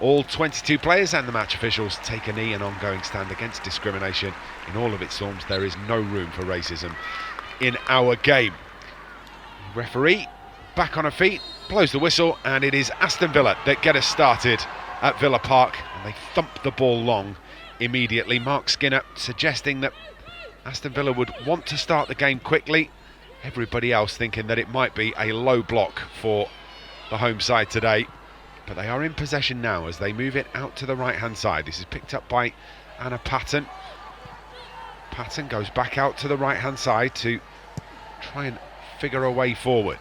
All 22 players and the match officials take a knee, an ongoing stand against discrimination in all of its forms. There is no room for racism in our game. Referee back on her feet, blows the whistle, and it is Aston Villa that get us started at Villa Park, and they thump the ball long immediately. Mark Skinner suggesting that Aston Villa would want to start the game quickly. Everybody else thinking that it might be a low block for the home side today. But they are in possession now as they move it out to the right-hand side. This is picked up by Anna Patton. Patton goes back out to the right-hand side to try and figure a way forward.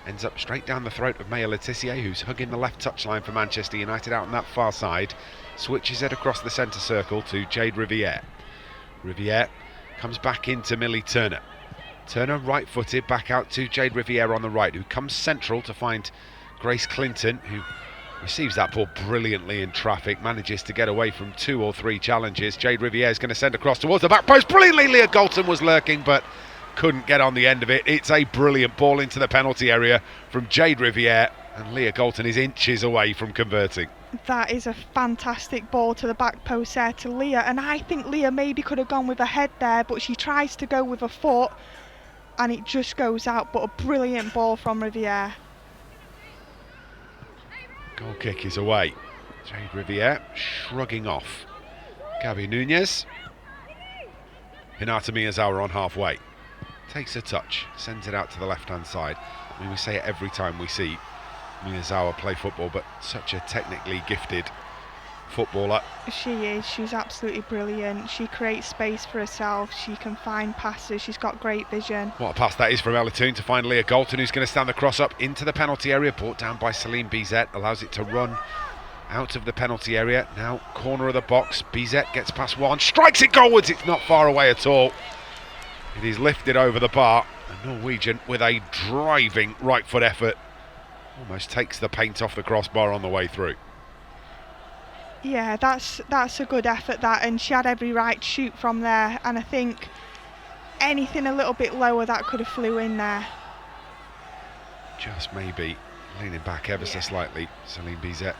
Ends up straight down the throat of Maya Letitia, who's hugging the left touchline for Manchester United out on that far side. Switches it across the centre circle to Jade Riviere. Riviere comes back into Millie Turner. Turner right-footed back out to Jade Riviere on the right, who comes central to find Grace Clinton, who receives that ball brilliantly in traffic, manages to get away from 2 or 3 challenges. Jade Riviere is going to send across towards the back post. Brilliantly, Leah Galton was lurking, but couldn't get on the end of it. It's a brilliant ball into the penalty area from Jade Riviere, and Leah Galton is inches away from converting. That is a fantastic ball to the back post there to Leah, and I think Leah maybe could have gone with her head there, but she tries to go with her foot, and it just goes out. But a brilliant ball from Riviere. Goal kick is away. Jade Riviere shrugging off Gabby Nunez. Hinata Miyazawa on halfway. Takes a touch, sends it out to the left-hand side. I mean, we say it every time we see Miyazawa play football, but such a technically gifted footballer. She is. She's absolutely brilliant. She creates space for herself. She can find passes. She's got great vision. What a pass that is from Ella Toon to find Leah Galton, who's going to stand the cross up into the penalty area. Brought down by Celine Bizet. Allows it to run out of the penalty area. Now corner of the box. Bizet gets past one. Strikes it goalwards. It's not far away at all. It is lifted over the bar. A Norwegian with a driving right foot effort. Almost takes the paint off the crossbar on the way through. Yeah, that's a good effort, that, and she had every right to shoot from there, and I think anything a little bit lower that could have flew in there. Just maybe leaning back ever so slightly, Celine Bizet.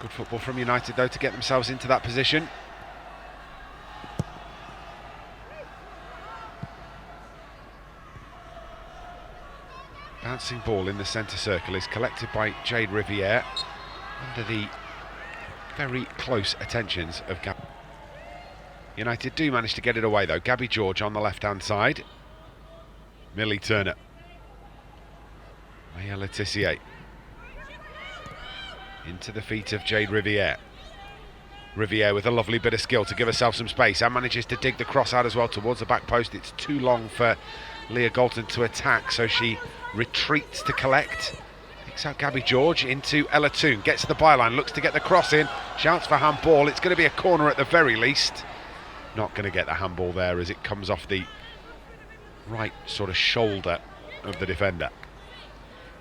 Good football from United though to get themselves into that position. Bouncing ball in the centre circle is collected by Jade Riviere under the very close attentions of Gabby. United do manage to get it away though. Gabby George on the left-hand side. Millie Turner. Maya Letitia. Into the feet of Jade Riviere. Riviere with a lovely bit of skill to give herself some space and manages to dig the cross out as well towards the back post. It's too long for Leah Galton to attack, so she retreats to collect. Picks out Gabby George into Ella Toon, gets to the byline, looks to get the cross in, shouts for handball. It's going to be a corner at the very least. Not going to get the handball there as it comes off the right sort of shoulder of the defender.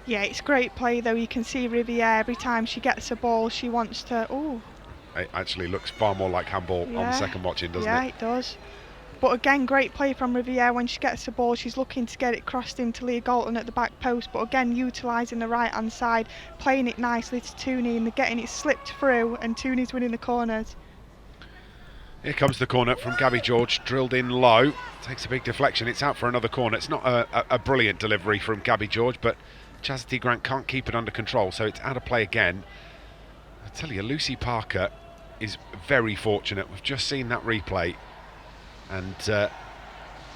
Yeah, it's great play though. You can see Riviere, every time she gets a ball, she wants to... Ooh. It actually looks far more like handball on second watching, doesn't it? Yeah, it does. But again, great play from Riviere. When she gets the ball, she's looking to get it crossed into Leah Galton at the back post, but again utilising the right hand side, playing it nicely to Tooney, and they're getting it slipped through, and Tooney's winning the corners. Here comes the corner from Gabby George, drilled in low, takes a big deflection, it's out for another corner. It's not a brilliant delivery from Gabby George, but Chastity Grant can't keep it under control, so it's out of play again. I tell you, Lucy Parker is very fortunate. We've just seen that replay, and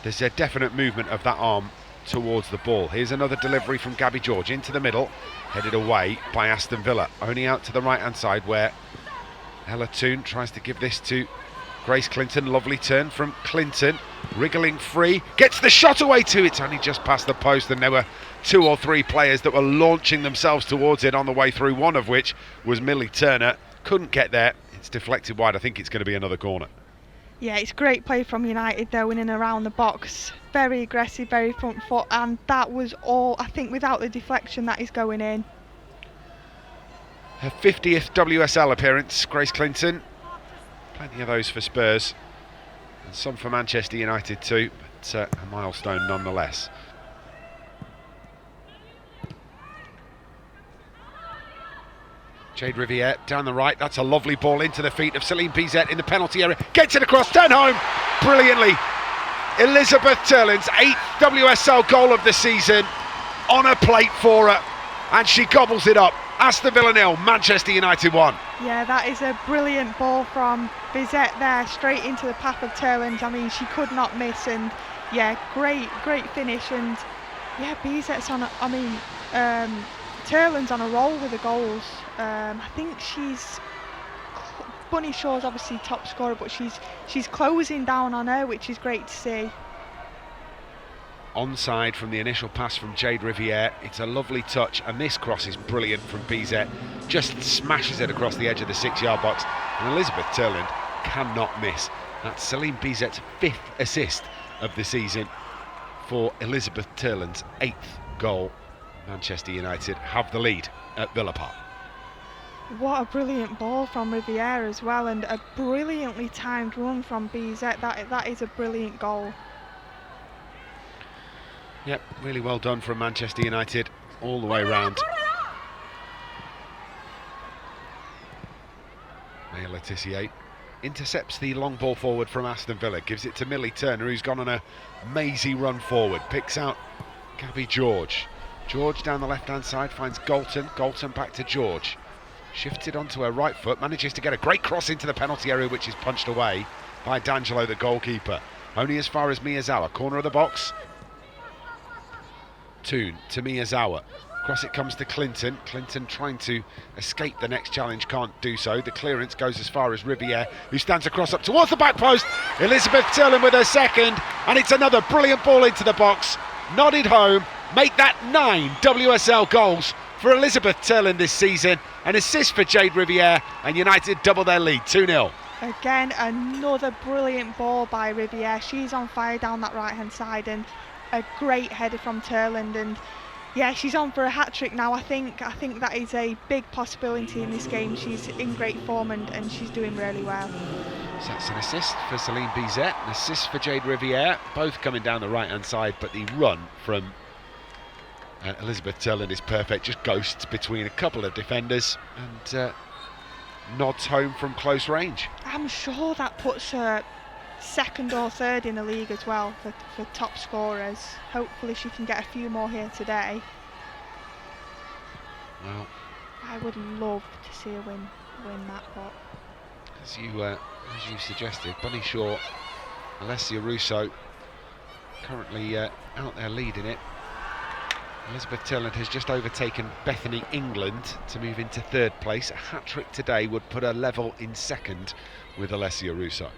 there's a definite movement of that arm towards the ball. Here's another delivery from Gabby George into the middle, headed away by Aston Villa, only out to the right hand side where Ella Toon tries to give this to Grace Clinton. Lovely turn from Clinton, wriggling free, gets the shot away too. It's only just past the post, and there were 2 or 3 players that were launching themselves towards it on the way through, one of which was Millie Turner. Couldn't get there. It's deflected wide. I think it's going to be another corner. Yeah, it's great play from United though, in and around the box. Very aggressive, very front foot, and that was all, I think, without the deflection, that is going in. Her 50th WSL appearance, Grace Clinton. Plenty of those for Spurs, and some for Manchester United too, but a milestone nonetheless. Jade Riviere down the right. That's a lovely ball into the feet of Celine Bizet in the penalty area. Gets it across, turn home brilliantly. Elizabeth Turlin's 8th WSL goal of the season on a plate for her, and she gobbles it up. Aston Villa 0, Manchester United 1. Yeah, that is a brilliant ball from Bizet there, straight into the path of Turland. I mean, she could not miss, and yeah, great finish. And yeah, Bizet's on Turland's on a roll with the goals. I think Bunny Shaw's obviously top scorer, but she's closing down on her, which is great to see. Onside from the initial pass from Jade Riviere. It's a lovely touch, and this cross is brilliant from Bizet. Just smashes it across the edge of the 6-yard box, and Elizabeth Turland cannot miss. That's Celine Bizet's 5th assist of the season for Elizabeth Turland's 8th goal. Manchester United have the lead at Villa Park. What a brilliant ball from Riviere as well, and a brilliantly timed run from Bizet. That is a brilliant goal. Yep, really well done from Manchester United all the way round. Maya Letitia intercepts the long ball forward from Aston Villa, gives it to Millie Turner, who's gone on a mazy run forward, picks out Gabby George. George down the left-hand side finds Galton. Galton back to George. Shifted onto her right foot, manages to get a great cross into the penalty area, which is punched away by D'Angelo, the goalkeeper. Only as far as Miyazawa, corner of the box. Toon to Miyazawa. Across it comes to Clinton. Clinton trying to escape the next challenge, can't do so. The clearance goes as far as Riviere, who stands across up towards the back post. Elizabeth Turland with her second, and it's another brilliant ball into the box. Nodded home, make that 9 WSL goals for Elizabeth Turland this season. An assist for Jade Riviere, and United double their lead, 2-0. Again, another brilliant ball by Riviere. She's on fire down that right-hand side, and a great header from Turland. And yeah, she's on for a hat-trick now. I think that is a big possibility in this game. She's in great form, and she's doing really well. So that's an assist for Celine Bizet, an assist for Jade Riviere, both coming down the right-hand side, but the run from Elizabeth Turland is perfect, just ghosts between a couple of defenders and nods home from close range. I'm sure that puts her second or third in the league as well for top scorers. Hopefully she can get a few more here today. Well, I would love to see her win that, but as you suggested, Bunny Shaw, Alessia Russo currently out there leading it. Elizabeth Turland has just overtaken Bethany England to move into 3rd place. A hat-trick today would put her level in 2nd with Alessia Russo.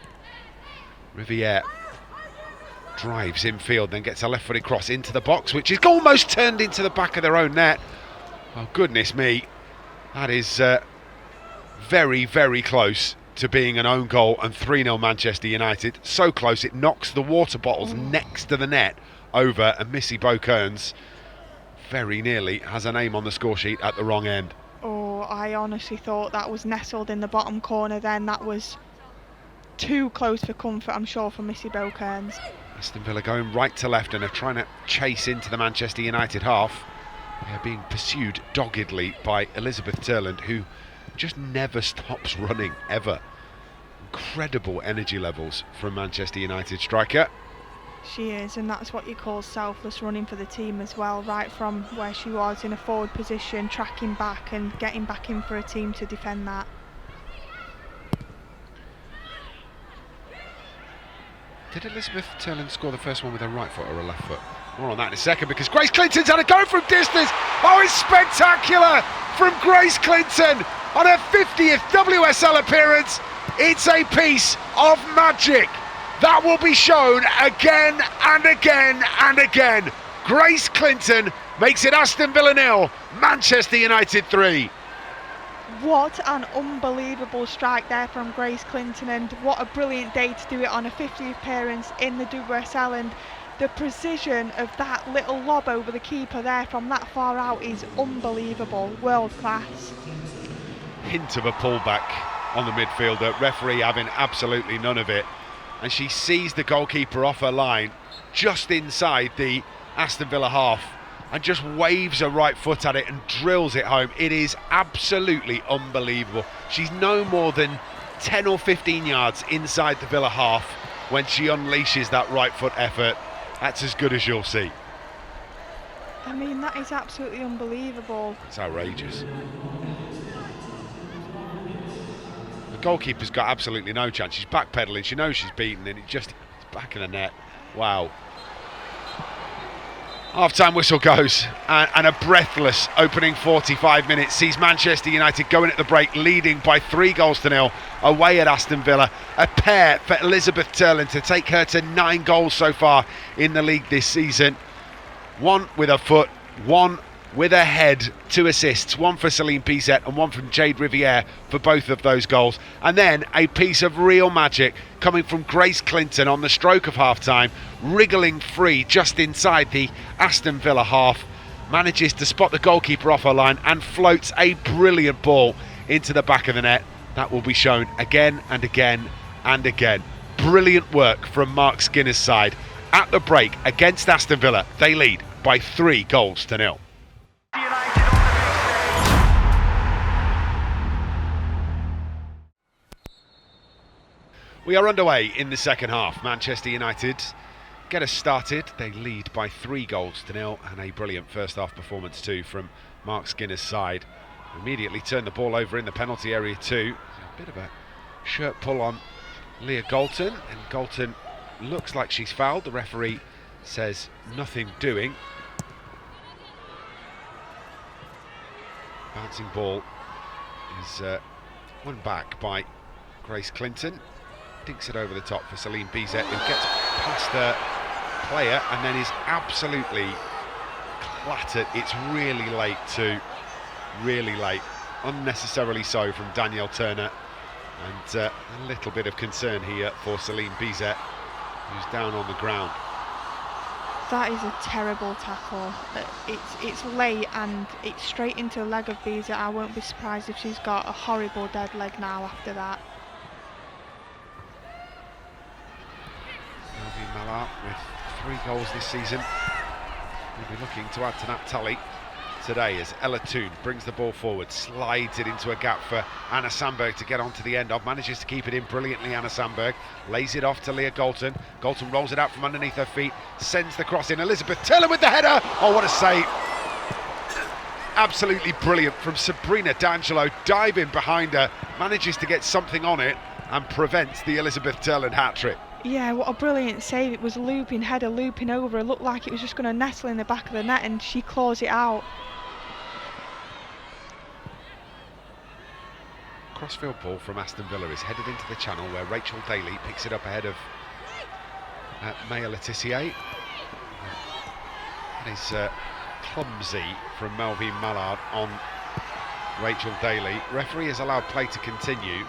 Riviere drives infield, then gets a left-footed cross into the box, which is almost turned into the back of their own net. Oh, goodness me. That is very, very close to being an own goal, and 3-0 Manchester United. So close it knocks the water bottles next to the net over, and Missy Beaukearns very nearly has a name on the score sheet at the wrong end. Oh, I honestly thought that was nestled in the bottom corner then. That was too close for comfort, I'm sure, for Missy Beaukearns. Aston Villa going right to left and are trying to chase into the Manchester United half. They are being pursued doggedly by Elizabeth Turland, who just never stops running, ever. Incredible energy levels from Manchester United striker. She is, and that's what you call selfless running for the team as well, right from where she was in a forward position, tracking back and getting back in for a team to defend that. Did Elizabeth Turland score the first one with her right foot or her left foot? More on that in a second, because Grace Clinton's had a go from distance. Oh, it's spectacular from Grace Clinton on her 50th WSL appearance. It's a piece of magic that will be shown again and again and again. Grace Clinton makes it Aston Villa 0, Manchester United 3. What an unbelievable strike there from Grace Clinton, and what a brilliant day to do it on a 50th appearance in the WSL. And the precision of that little lob over the keeper there from that far out is unbelievable, world class. Hint of a pullback on the midfielder, referee having absolutely none of it, and she sees the goalkeeper off her line just inside the Aston Villa half and just waves her right foot at it and drills it home. It is absolutely unbelievable. She's no more than 10 or 15 yards inside the Villa half when she unleashes that right foot effort. That's as good as you'll see. I mean, that is absolutely unbelievable. It's outrageous. The goalkeeper's got absolutely no chance. She's backpedaling, she knows she's beaten, and it's back in the net. Wow. Half-time whistle goes, and a breathless opening 45 minutes sees Manchester United going at the break, leading by 3-0 away at Aston Villa. A pair for Elizabeth Turlin to take her to 9 goals so far in the league this season. One with her foot, one with her head, 2 assists, one for Celine Bizet and one from Jade Riviere for both of those goals. And then a piece of real magic coming from Grace Clinton on the stroke of half-time, wriggling free just inside the Aston Villa half, manages to spot the goalkeeper off her line and floats a brilliant ball into the back of the net. That will be shown again and again and again. Brilliant work from Mark Skinner's side. At the break against Aston Villa, they lead by 3-0. We are underway in the second half. Manchester United get us started. They lead by 3-0, and a brilliant first half performance too from Mark Skinner's side. Immediately turn the ball over in the penalty area too. A bit of a shirt pull on Leah Galton, and Galton looks like she's fouled. The referee says nothing doing. Bouncing ball is won back by Grace Clinton. Dinks it over the top for Celine Bizet, who gets past the player and then is absolutely clattered. It's really late too, really late, unnecessarily so from Danielle Turner, and a little bit of concern here for Celine Bizet, who's down on the ground. That is a terrible tackle. It's late and it's straight into the leg of Bizet. I won't be surprised if she's got a horrible dead leg now after that. Mallard with 3 goals this season. We'll be looking to add to that tally today as Ella Toon brings the ball forward, slides it into a gap for Anna Sandberg to get onto the end of, manages to keep it in brilliantly. Anna Sandberg lays it off to Leah Galton. Galton rolls it out from underneath her feet, sends the cross in. Elizabeth Turlin with the header. Oh, what a save. Absolutely brilliant from Sabrina D'Angelo, diving behind her, manages to get something on it and prevents the Elizabeth Turlin hat-trick. Yeah, what a brilliant save. It was a looping header, looping over. It looked like it was just going to nestle in the back of the net, and she claws it out. Crossfield ball from Aston Villa is headed into the channel where Rachel Daly picks it up ahead of Maya Letitia. That is clumsy from Melvin Mallard on Rachel Daly. Referee has allowed play to continue,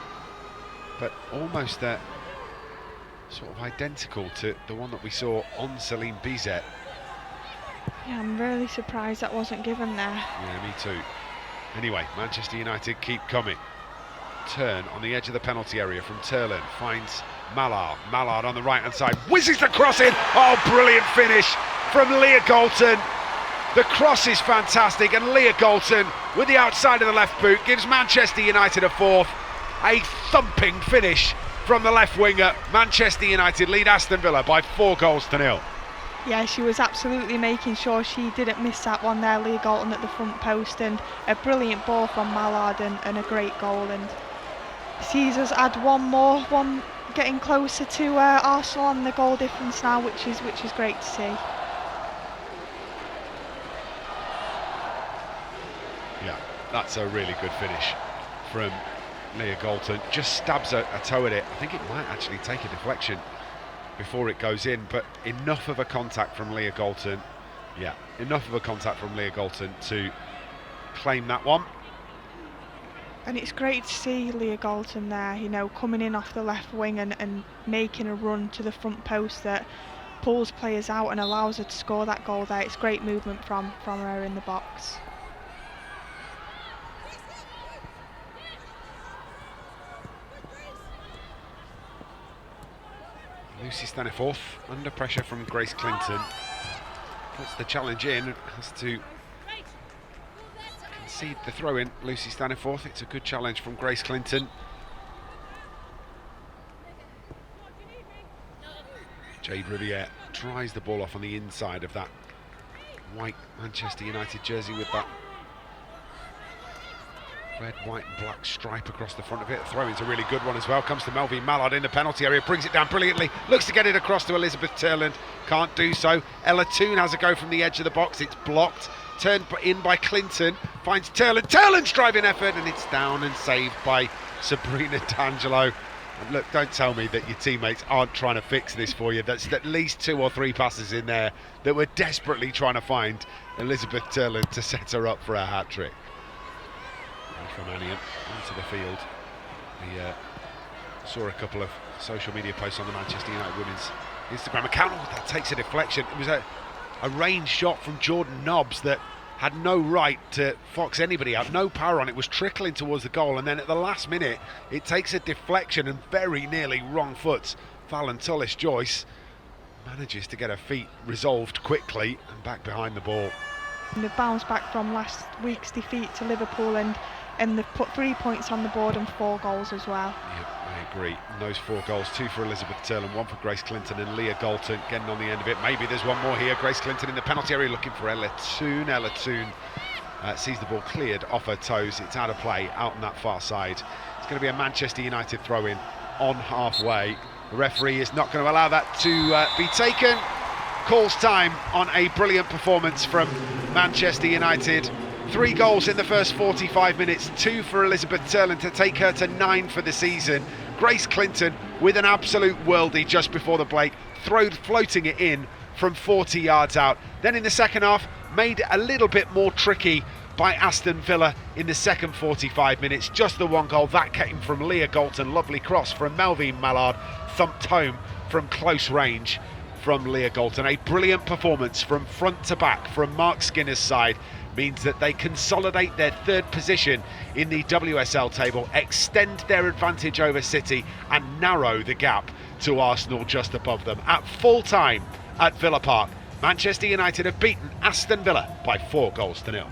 but almost sort of identical to the one that we saw on Celine Bizet. Yeah, I'm really surprised that wasn't given there. Yeah, me too. Anyway, Manchester United keep coming. Turn on the edge of the penalty area from Turlin, finds Mallard. Mallard on the right hand side, whizzes the cross in. Oh, brilliant finish from Leah Galton. The cross is fantastic, and Leah Galton with the outside of the left boot gives Manchester United a fourth. A thumping finish from the left winger. Manchester United lead Aston Villa by 4-0. Yeah, she was absolutely making sure she didn't miss that one there, Leah Galton at the front post, and a brilliant ball from Mallard and a great goal, and sees us add one getting closer to Arsenal on the goal difference now, which is great to see. Yeah, that's a really good finish from Leah Galton. Just stabs a toe at it. I think it might actually take a deflection before it goes in, but enough of a contact from Leah Galton. Yeah, enough of a contact from Leah Galton to claim that one. And it's great to see Leah Galton there, you know, coming in off the left wing and making a run to the front post that pulls players out and allows her to score that goal there. It's great movement from her in the box. Lucy Staniforth under pressure from Grace Clinton. puts the challenge in, has to concede the throw in. Lucy Staniforth. It's a good challenge from Grace Clinton. Jade Riviere tries the ball off on the inside of that white Manchester United jersey with that red, white and black stripe across the front of it. Throw-in's a really good one as well. Comes to Melvin Mallard in the penalty area, brings it down brilliantly, looks to get it across to Elizabeth Turland, can't do so. Ella Toon has a go from the edge of the box, it's blocked, turned in by Clinton, finds Turland, Turland's driving effort, and it's down and saved by Sabrina D'Angelo. And look, don't tell me that your teammates aren't trying to fix this for you. That's at least 2 or 3 passes in there that were desperately trying to find Elizabeth Turland to set her up for a hat-trick. From Anian onto the field. We saw a couple of social media posts on the Manchester United women's Instagram account. Oh, that takes a deflection. It was a range shot from Jordan Nobbs that had no right to fox anybody out, no power on it, was trickling towards the goal, and then at the last minute it takes a deflection and very nearly wrong foot. Fallon Tullis-Joyce manages to get her feet resolved quickly and back behind the ball. And they've bounced back from last week's defeat to Liverpool, and they've put 3 points on the board and 4 goals as well. Yep, I agree. And those 4 goals, 2 for Elizabeth Turland, 1 for Grace Clinton, and Leah Galton getting on the end of it. Maybe there's one more here. Grace Clinton in the penalty area looking for Ella Toon. Ella Toon sees the ball cleared off her toes. It's out of play, out on that far side. It's going to be a Manchester United throw-in on halfway. The referee is not going to allow that to be taken. Calls time on a brilliant performance from Manchester United. 3 goals in the first 45 minutes, 2 for Elizabeth Turland to take her to 9 for the season. Grace Clinton with an absolute worldie just before the break, floating it in from 40 yards out. Then in the second half, made it a little bit more tricky by Aston Villa in the second 45 minutes. Just the 1 goal, that came from Leah Galton. Lovely cross from Melvin Mallard, thumped home from close range from Leah Galton. A brilliant performance from front to back from Mark Skinner's side means that they consolidate their 3rd position in the WSL table, extend their advantage over City and narrow the gap to Arsenal just above them. At full time at Villa Park, Manchester United have beaten Aston Villa by 4 goals to 0.